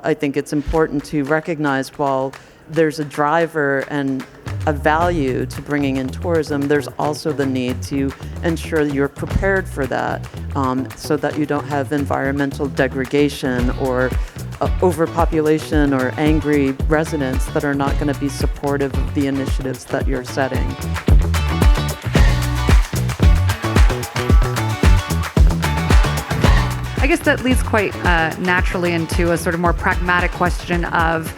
I think it's important to recognize while there's a driver and a value to bringing in tourism, there's also the need to ensure you're prepared for that, so that you don't have environmental degradation or overpopulation or angry residents that are not going to be supportive of the initiatives that you're setting. I guess that leads quite naturally into a sort of more pragmatic question of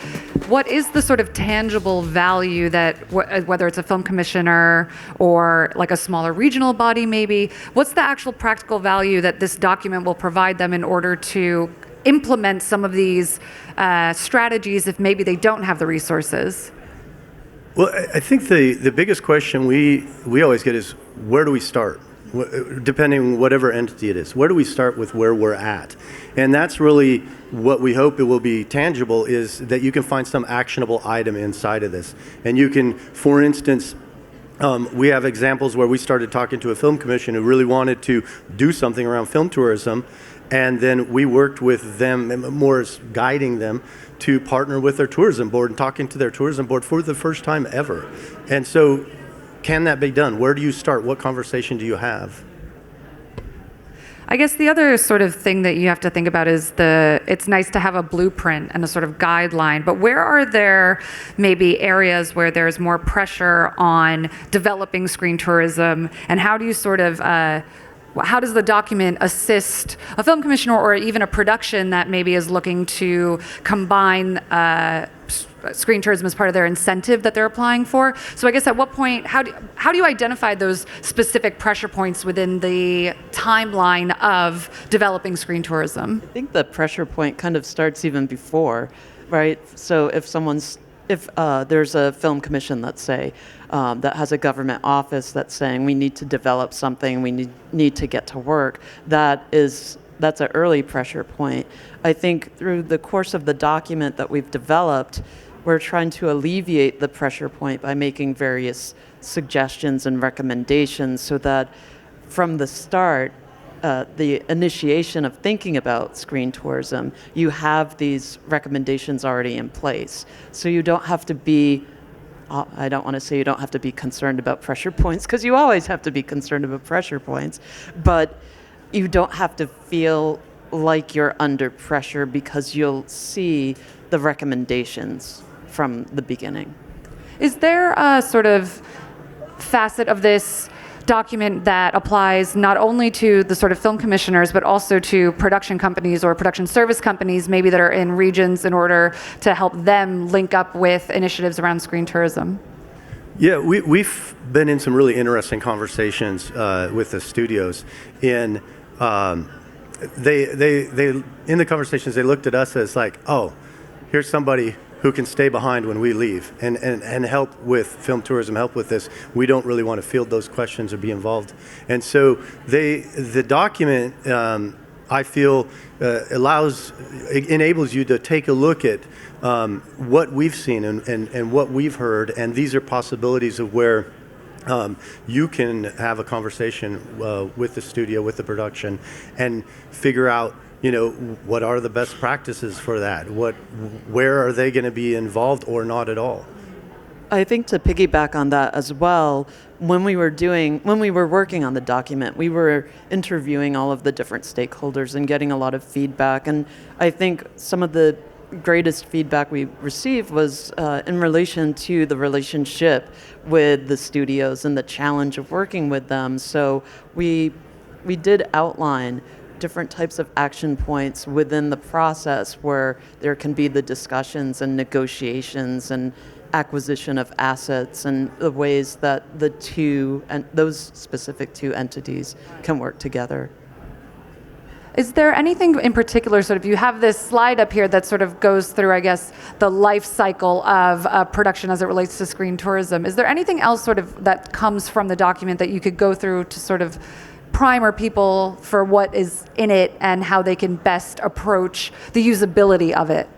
what is the sort of tangible value that, whether it's a film commissioner or like a smaller regional body maybe, what's the actual practical value that this document will provide them in order to implement some of these strategies if maybe they don't have the resources? Well, I think the biggest question we always get is, where do we start? Depending on whatever entity it is, where do we start with where we're at? And that's really what we hope it will be tangible, is that you can find some actionable item inside of this. And you can, for instance, we have examples where we started talking to a film commission who really wanted to do something around film tourism, and then we worked with them, more as guiding them, to partner with their tourism board and talking to their tourism board for the first time ever. And so, can that be done? Where do you start? What conversation do you have? I guess the other sort of thing that you have to think about is it's nice to have a blueprint and a sort of guideline, but where are there maybe areas where there's more pressure on developing screen tourism, and how do you sort of, how does the document assist a film commissioner or even a production that maybe is looking to combine screen tourism as part of their incentive that they're applying for? So I guess at what point, how do you identify those specific pressure points within the timeline of developing screen tourism? I think the pressure point kind of starts even before, right? So if there's a film commission, let's say, that has a government office that's saying we need to develop something, we need to get to work, that's an early pressure point. I think through the course of the document that we've developed, we're trying to alleviate the pressure point by making various suggestions and recommendations so that from the start, the initiation of thinking about screen tourism, you have these recommendations already in place. So you don't have to be, I don't want to say you don't have to be concerned about pressure points, because you always have to be concerned about pressure points, but you don't have to feel like you're under pressure because you'll see the recommendations from the beginning. Is there a sort of facet of this document that applies not only to the sort of film commissioners, but also to production companies or production service companies maybe that are in regions in order to help them link up with initiatives around screen tourism? Yeah, we've been in some really interesting conversations with the studios. In in the conversations, they looked at us as like, oh, here's somebody who can stay behind when we leave and help with film tourism, help with this. We don't really want to field those questions or be involved. And so the document, I feel, enables you to take a look at what we've seen and what we've heard, and these are possibilities of where you can have a conversation with the studio, with the production, and figure out, what are the best practices for that? Where are they going to be involved or not at all? I think to piggyback on that as well, when we were working on the document, we were interviewing all of the different stakeholders and getting a lot of feedback. And I think some of the greatest feedback we received was in relation to the relationship with the studios and the challenge of working with them. So we did outline different types of action points within the process where there can be the discussions and negotiations and acquisition of assets and the ways that those specific two entities can work together. Is there anything in particular, sort of, you have this slide up here that sort of goes through, I guess, the life cycle of production as it relates to screen tourism. Is there anything else sort of that comes from the document that you could go through to sort of primer people for what is in it and how they can best approach the usability of it?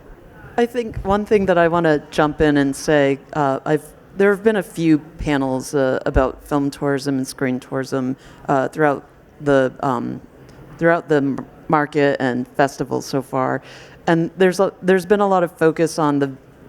I think one thing that I want to jump in and say, there have been a few panels about film tourism and screen tourism throughout the market and festival so far. And there's been a lot of focus on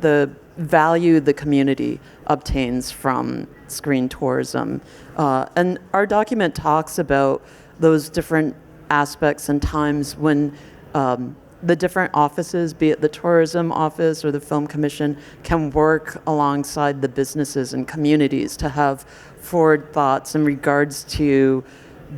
the value the community obtains from screen tourism. And our document talks about those different aspects and times when the different offices, be it the tourism office or the film commission, can work alongside the businesses and communities to have forward thoughts in regards to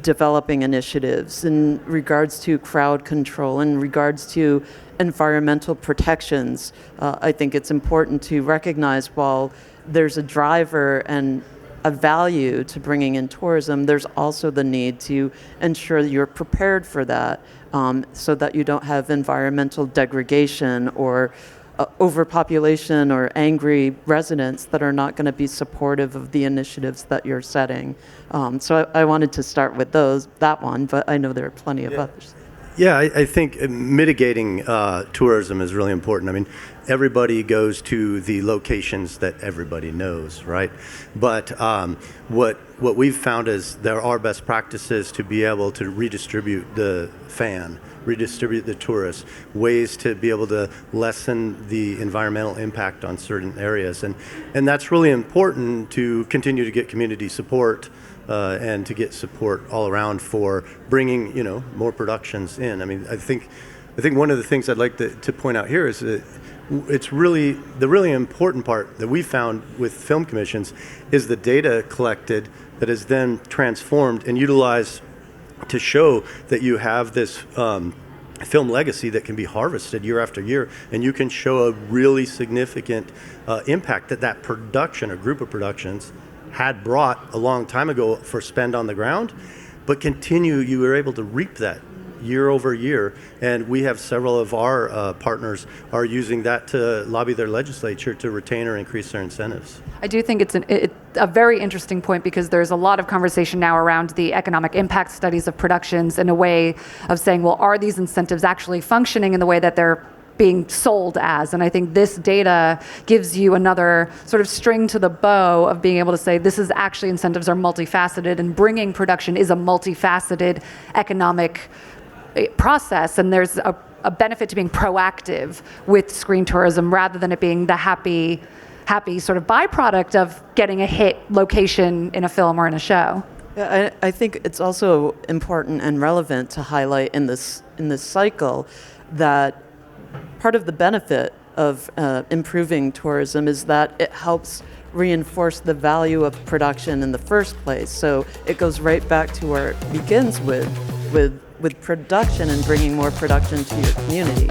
developing initiatives, in regards to crowd control, in regards to environmental protections. I think it's important to recognize while there's a driver and a value to bringing in tourism, there's also the need to ensure you're prepared for that, so that you don't have environmental degradation or overpopulation or angry residents that are not going to be supportive of the initiatives that you're setting. So I wanted to start with that one, but I know there are plenty of others. Yeah, I think mitigating tourism is really important. I mean, everybody goes to the locations that everybody knows, right? But what we've found is there are best practices to be able to redistribute the redistribute the tourists, ways to be able to lessen the environmental impact on certain areas. And that's really important to continue to get community support and to get support all around for bringing, more productions in. I mean, I think one of the things I'd like to point out here is that it's really the really important part that we found with film commissions is the data collected that is then transformed and utilized to show that you have this film legacy that can be harvested year after year, and you can show a really significant impact that production or group of productions had brought a long time ago for spend on the ground, but you were able to reap that year over year. And we have several of our partners are using that to lobby their legislature to retain or increase their incentives. I do think it's a very interesting point because there's a lot of conversation now around the economic impact studies of productions in a way of saying, well, are these incentives actually functioning in the way that they're being sold as? And I think this data gives you another sort of string to the bow of being able to say this is actually incentives are multifaceted, and bringing production is a multifaceted economic process, and there's a benefit to being proactive with screen tourism rather than it being the happy sort of byproduct of getting a hit location in a film or in a show. Yeah, I think it's also important and relevant to highlight in this cycle that part of the benefit of improving tourism is that it helps reinforce the value of production in the first place. So it goes right back to where it begins with production and bringing more production to your community.